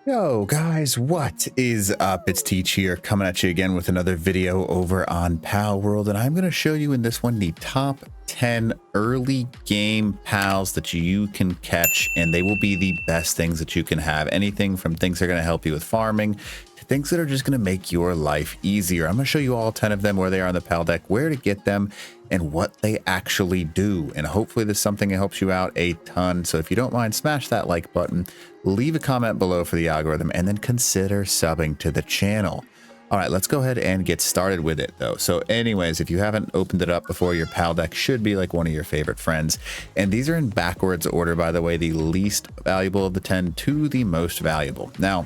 Yo guys, what is up? It's Teach here, coming at you again with another video over on Palworld, and I'm going to show you in this one the top 10 early game pals that you can catch, and they will be the best things that you can have. Anything from things that are going to help you with farming to things that are just going to make your life easier. I'm going to show you all 10 of them, where they are on the pal deck, where to get them, and what they actually do. And hopefully this is something that helps you out a ton. So if you don't mind, smash that like button, leave a comment below for the algorithm, and then consider subbing to the channel. All right, let's go ahead and get started with it though. So anyways, if you haven't opened it up before, your pal deck should be like one of your favorite friends. And these are in backwards order, by the way, the least valuable of the 10 to the most valuable. Now,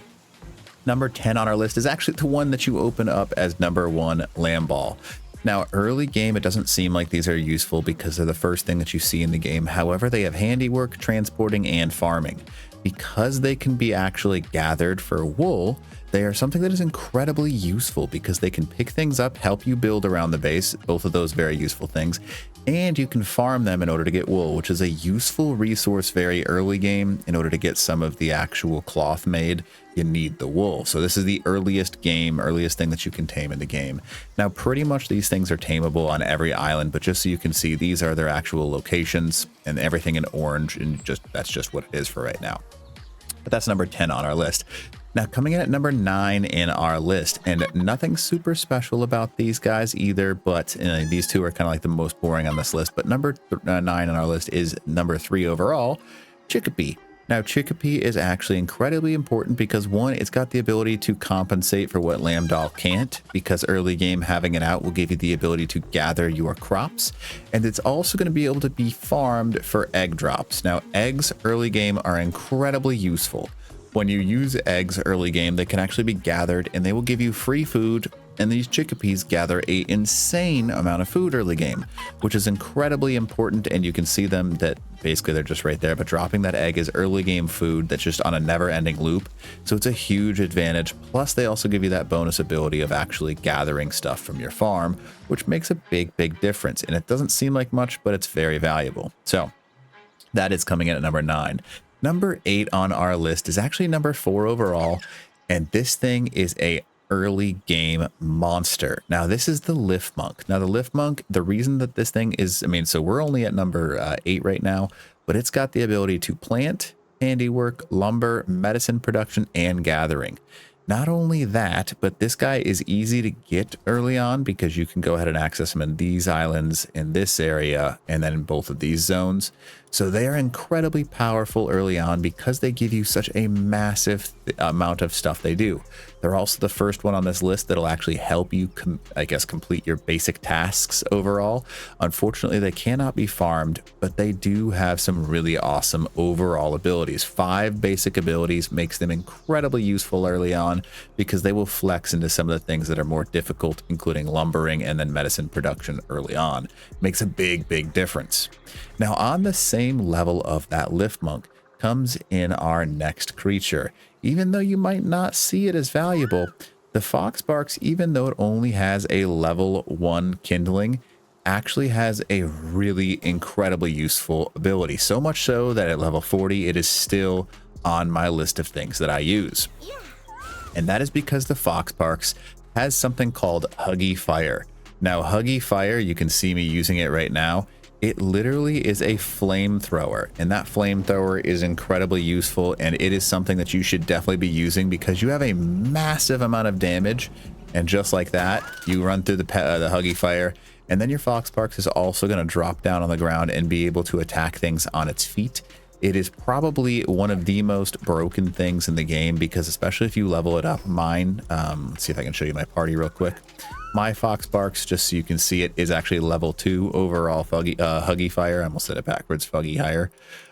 number 10 on our list is actually the one that you open up as number 1, Lamb Ball. Now, early game, it doesn't seem like these are useful because they're the first thing that you see in the game. However, they have handiwork, transporting, and farming. Because they can be actually gathered for wool, they are something that is incredibly useful because they can pick things up, help you build around the base, both of those very useful things, and you can farm them in order to get wool, which is a useful resource very early game. In order to get some of the actual cloth made, you need the wool. So this is the earliest thing that you can tame in the game. Now, pretty much these things are tameable on every island, but just so you can see, these are their actual locations, and everything in orange, and that's just what it is for right now. But that's number 10 on our list. Now, coming in at number 9 in our list, and nothing super special about these guys either, but these two are kind of like the most boring on this list. But number 9 on our list is number 3 overall, Chickpea. Now, Chickpea is actually incredibly important because, one, it's got the ability to compensate for what Lamb Doll can't, because early game having it out will give you the ability to gather your crops, and it's also going to be able to be farmed for egg drops. Now, eggs early game are incredibly useful. When you use eggs early game, they can actually be gathered, and they will give you free food. And these chickpeas gather an insane amount of food early game, which is incredibly important. And you can see them that basically they're just right there, but dropping that egg is early game food that's just on a never ending loop. So it's a huge advantage. Plus they also give you that bonus ability of actually gathering stuff from your farm, which makes a big difference. And it doesn't seem like much, but it's very valuable. So that is coming in at number 9. Number 8 on our list is actually number 4 overall. And this thing is a early game monster. Now, this is the Lift Monk. Now, the Lift Monk, the reason that this thing is, so we're only at number 8 right now, but it's got the ability to plant, handiwork, lumber, medicine production, and gathering. Not only that, but this guy is easy to get early on because you can go ahead and access him in these islands, in this area, and then in both of these zones. So they are incredibly powerful early on because they give you such a massive amount of stuff they do. They're also the first one on this list that'll actually help you, complete your basic tasks overall. Unfortunately, they cannot be farmed, but they do have some really awesome overall abilities. 5 basic abilities makes them incredibly useful early on because they will flex into some of the things that are more difficult, including lumbering and then medicine production early on. Makes a big difference. Now, on the same level of that Lift Monk comes in our next creature. Even though you might not see it as valuable, the Foxbarks, even though it only has a level 1 kindling, actually has a really incredibly useful ability. So much so that at level 40, it is still on my list of things that I use. And that is because the Foxbarks has something called Huggy Fire. Now, Huggy Fire, you can see me using it right now. It literally is a flamethrower, and that flamethrower is incredibly useful, and it is something that you should definitely be using because you have a massive amount of damage, and just like that, you run through the Huggy Fire, and then your Foxbarks is also going to drop down on the ground and be able to attack things on its feet. It is probably one of the most broken things in the game because, especially if you level it up, let's see if I can show you my party real quick. My Foxbarks, just so you can see it, is actually level 2 overall Huggy Fire. I almost said it backwards, Fuggy Hire.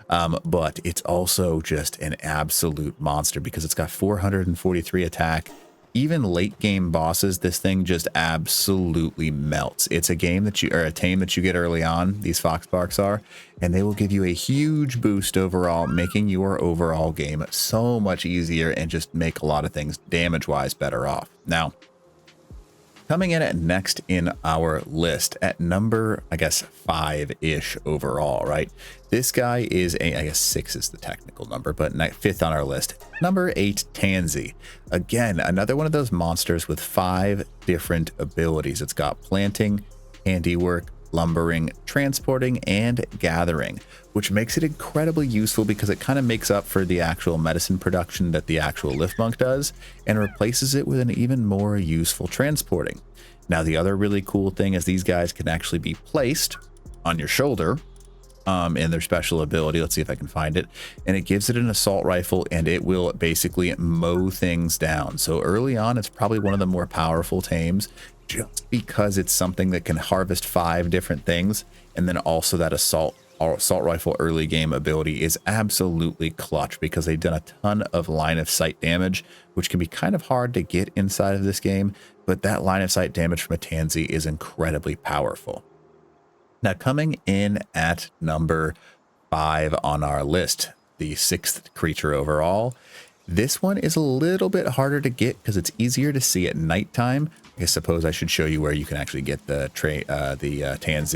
But it's also just an absolute monster because it's got 443 attack. Even late game bosses, this thing just absolutely melts. It's a tame that you get early on, these Foxbarks are, and they will give you a huge boost overall, making your overall game so much easier and just make a lot of things damage-wise better off. Now, Coming in at next in our list at number, I guess, 5-ish overall, right? This guy is I guess 6 is the technical number, but 5th on our list. Number 8, Tanz. Again, another one of those monsters with 5 different abilities. It's got planting, handiwork, lumbering, transporting, and gathering, which makes it incredibly useful because it kind of makes up for the actual medicine production that the actual lift monk does and replaces it with an even more useful transporting. Now, the other really cool thing is these guys can actually be placed on your shoulder in their special ability. Let's see if I can find it. And it gives it an assault rifle and it will basically mow things down. So early on, it's probably one of the more powerful tames, just because it's something that can harvest 5 different things. And then also that assault rifle early game ability is absolutely clutch because they've done a ton of line of sight damage, which can be kind of hard to get inside of this game. But that line of sight damage from a Tanz is incredibly powerful. Now, coming in at number 5 on our list, the 6th creature overall. This one is a little bit harder to get because it's easier to see at nighttime. I suppose I should show you where you can actually get the Tanz,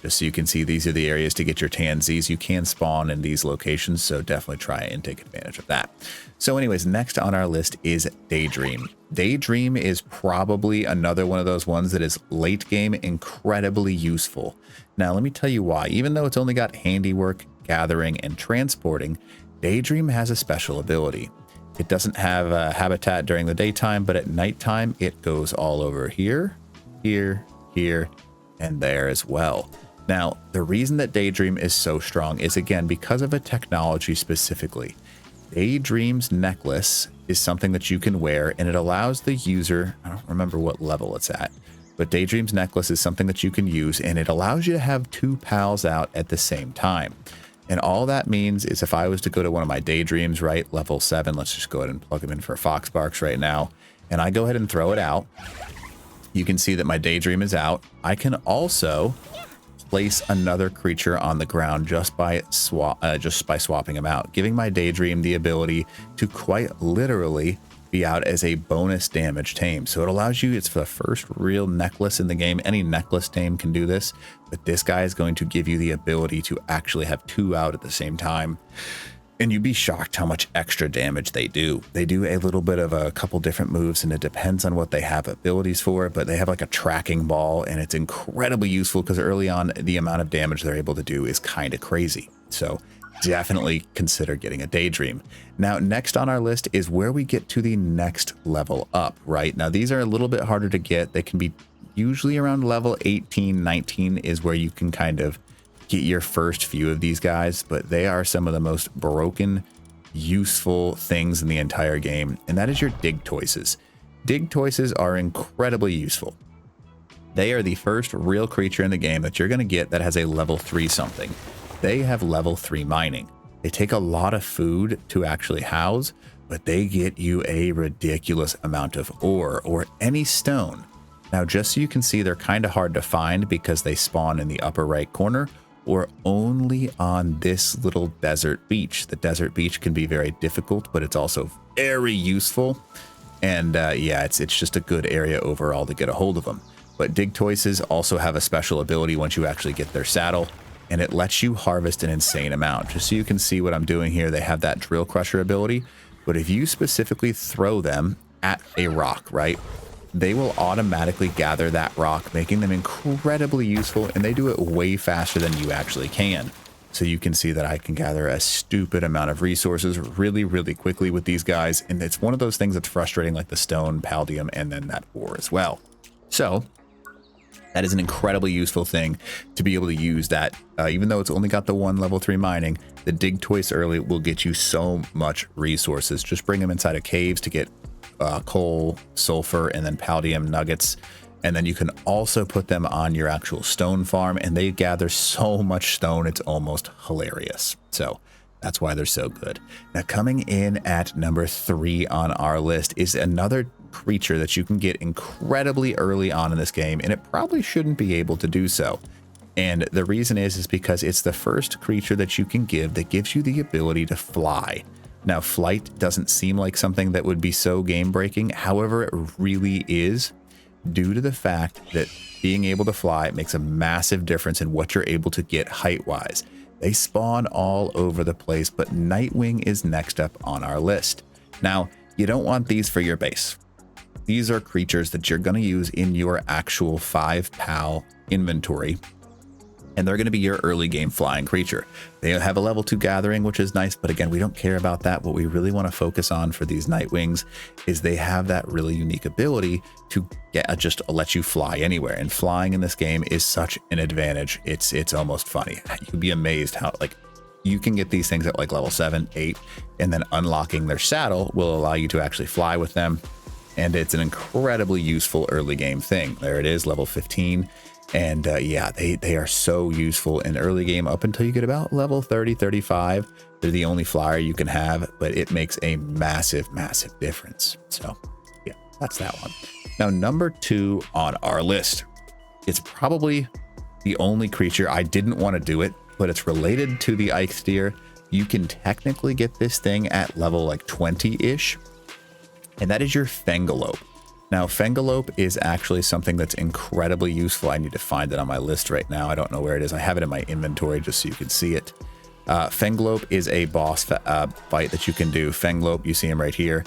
just so you can see these are the areas to get your Tanzs. You can spawn in these locations, so definitely try and take advantage of that. So anyways, next on our list is Daydream. Daydream is probably another one of those ones that is late game incredibly useful. Now, let me tell you why. Even though it's only got handiwork, gathering, and transporting, Daydream has a special ability. It doesn't have a habitat during the daytime, but at nighttime, it goes all over here, here, here, and there as well. Now, the reason that Daydream is so strong is, again, because of a technology specifically. Daydream's necklace is something that you can wear, and it allows the user, I don't remember what level it's at, but Daydream's necklace is something that you can use, and it allows you to have 2 pals out at the same time. And all that means is if I was to go to one of my Daydreams, right, level 7, let's just go ahead and plug them in for Foxbarks right now, and I go ahead and throw it out, you can see that my Daydream is out. I can also place another creature on the ground just by swapping them out, giving my Daydream the ability to quite literally be out as a bonus damage tame. So it allows you, it's the first real necklace in the game. Any necklace tame can do this, but this guy is going to give you the ability to actually have 2 out at the same time. And you'd be shocked how much extra damage they do. They do a little bit of a couple different moves, and it depends on what they have abilities for, but they have like a tracking ball, and it's incredibly useful because early on, the amount of damage they're able to do is kind of crazy. So definitely consider getting a Daydream. Now, next on our list is where we get to the next level up, right? Now, these are a little bit harder to get. They can be usually around level 18, 19 is where you can kind of get your first few of these guys, but they are some of the most broken, useful things in the entire game, and that is your Digtoes. Digtoes are incredibly useful. They are the first real creature in the game that you're going to get that has a level 3 something. They have level 3 mining. They take a lot of food to actually house, but they get you a ridiculous amount of ore or any stone. Now, just so you can see, they're kind of hard to find because they spawn in the upper right corner or only on this little desert beach. The desert beach can be very difficult, but it's also very useful. And yeah, it's just a good area overall to get a hold of them. But Digtoes also have a special ability once you actually get their saddle, and it lets you harvest an insane amount. Just so you can see what I'm doing here, they have that drill crusher ability, but if you specifically throw them at a rock, right, they will automatically gather that rock, making them incredibly useful, and they do it way faster than you actually can. So you can see that I can gather a stupid amount of resources really, really quickly with these guys, and it's one of those things that's frustrating, like the stone, palladium, and then that ore as well. So that is an incredibly useful thing to be able to use that. Even though it's only got the 1 level 3 mining, the Digtoes early will get you so much resources. Just bring them inside of caves to get coal, sulfur, and then palladium nuggets. And then you can also put them on your actual stone farm, and they gather so much stone, it's almost hilarious. So that's why they're so good. Now, coming in at number 3 on our list is another creature that you can get incredibly early on in this game, and it probably shouldn't be able to do so. And the reason is because it's the first creature that you can give that gives you the ability to fly. Now, flight doesn't seem like something that would be so game breaking. However, it really is, due to the fact that being able to fly makes a massive difference in what you're able to get height-wise. They spawn all over the place, but Nightwing is next up on our list. Now, you don't want these for your base. These are creatures that you're going to use in your actual 5 PAL inventory, and they're going to be your early game flying creature. They have a level 2 gathering, which is nice, but again, we don't care about that. What we really want to focus on for these Nightwings is they have that really unique ability to just let you fly anywhere, and flying in this game is such an advantage. It's almost funny. You'd be amazed how like you can get these things at like level 7, 8, and then unlocking their saddle will allow you to actually fly with them. And it's an incredibly useful early game thing. There it is, level 15. And yeah, they are so useful in early game up until you get about level 30, 35. They're the only flyer you can have, but it makes a massive, massive difference. So yeah, that's that one. Now, number 2 on our list. It's probably the only creature I didn't want to do it, but it's related to the Eikthyr. You can technically get this thing at level like 20-ish, and that is your Faelope. Now, Faelope is actually something that's incredibly useful. I need to find it on my list right now. I don't know where it is. I have it in my inventory just so you can see it. Faelope is a boss fight that you can do. Faelope, you see him right here.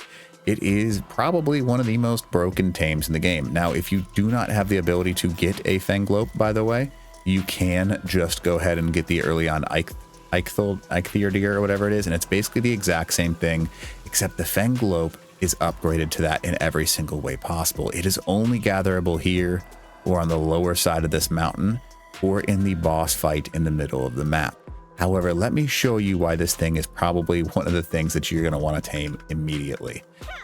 It is probably one of the most broken tames in the game. Now, if you do not have the ability to get a Faelope, by the way, you can just go ahead and get the early on Eikthyr or whatever it is, and it's basically the exact same thing, except the Faelope is upgraded to that in every single way possible. It is only gatherable here or on the lower side of this mountain or in the boss fight in the middle of the map. However, let me show you why this thing is probably one of the things that you're going to want to tame immediately.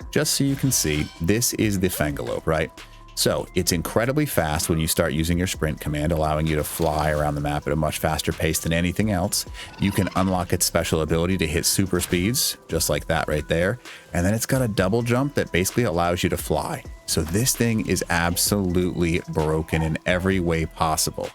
Just so you can see, this is the Faelope, right? So it's incredibly fast when you start using your sprint command, allowing you to fly around the map at a much faster pace than anything else. You can unlock its special ability to hit super speeds, just like that right there. And then it's got a double jump that basically allows you to fly. So this thing is absolutely broken in every way possible.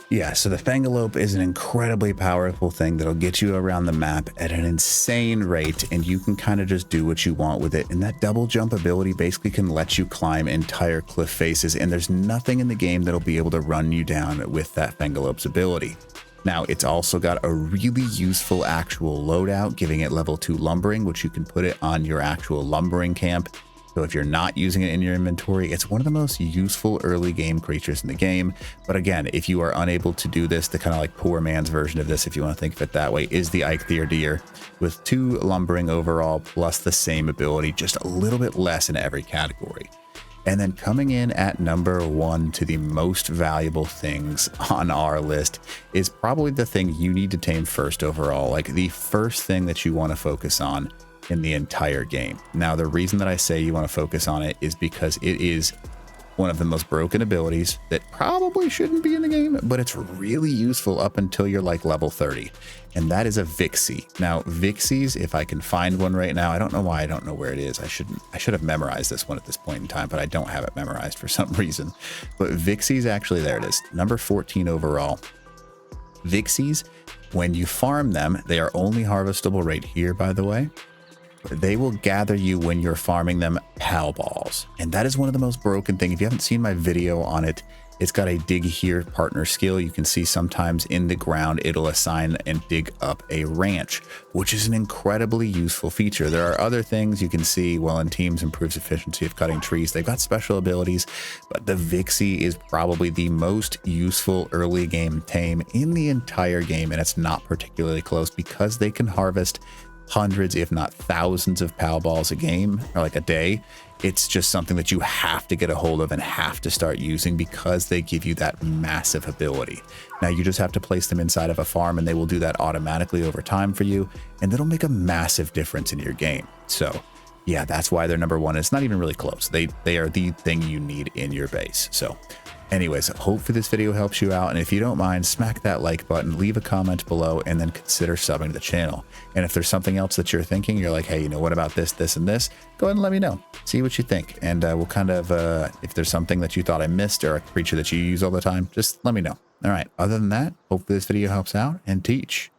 Yeah, so the Faelope is an incredibly powerful thing that'll get you around the map at an insane rate, and you can kind of just do what you want with it. And that double jump ability basically can let you climb entire cliff faces, and there's nothing in the game that'll be able to run you down with that Faelope's ability. Now, it's also got a really useful actual loadout, giving it level 2 lumbering, which you can put it on your actual lumbering camp. So if you're not using it in your inventory, it's one of the most useful early game creatures in the game. But again, if you are unable to do this, the kind of like poor man's version of this, if you want to think of it that way, is the Eikthyr with 2 lumbering overall, plus the same ability, just a little bit less in every category. And then coming in at number 1 to the most valuable things on our list is probably the thing you need to tame first overall, like the first thing that you want to focus on in the entire game. Now, the reason that I say you want to focus on it is because it is one of the most broken abilities that probably shouldn't be in the game, but it's really useful up until you're like level 30, and that is a Vixie. Now, Vixies, if I can find one right now, I don't know why I don't know where it is. I should have memorized this one at this point in time, but I don't have it memorized for some reason. But Vixies, actually, there it is, number 14 overall. Vixies, when you farm them, they are only harvestable right here, by the way. They will gather you when you're farming them PAL balls. And that is one of the most broken things. If you haven't seen my video on it, it's got a dig here partner skill. You can see sometimes in the ground, it'll assign and dig up a ranch, which is an incredibly useful feature. There are other things you can see. Well, in teams, improves efficiency of cutting trees. They've got special abilities, but the Vixie is probably the most useful early game tame in the entire game. And it's not particularly close because they can harvest hundreds, if not thousands of PAL balls a game or like a day. It's just something that you have to get a hold of and have to start using because they give you that massive ability. Now, you just have to place them inside of a farm and they will do that automatically over time for you, and that'll make a massive difference in your game. So yeah, that's why they're number 1. It's not even really close. They are the thing you need in your base. So anyways, hopefully this video helps you out, and if you don't mind, smack that like button, leave a comment below, and then consider subbing to the channel. And if there's something else that you're thinking, you're like, hey, you know, what about this, this, and this? Go ahead and let me know. See what you think, and we'll kind of, if there's something that you thought I missed or a creature that you use all the time, just let me know. All right, other than that, hopefully this video helps out, and teach.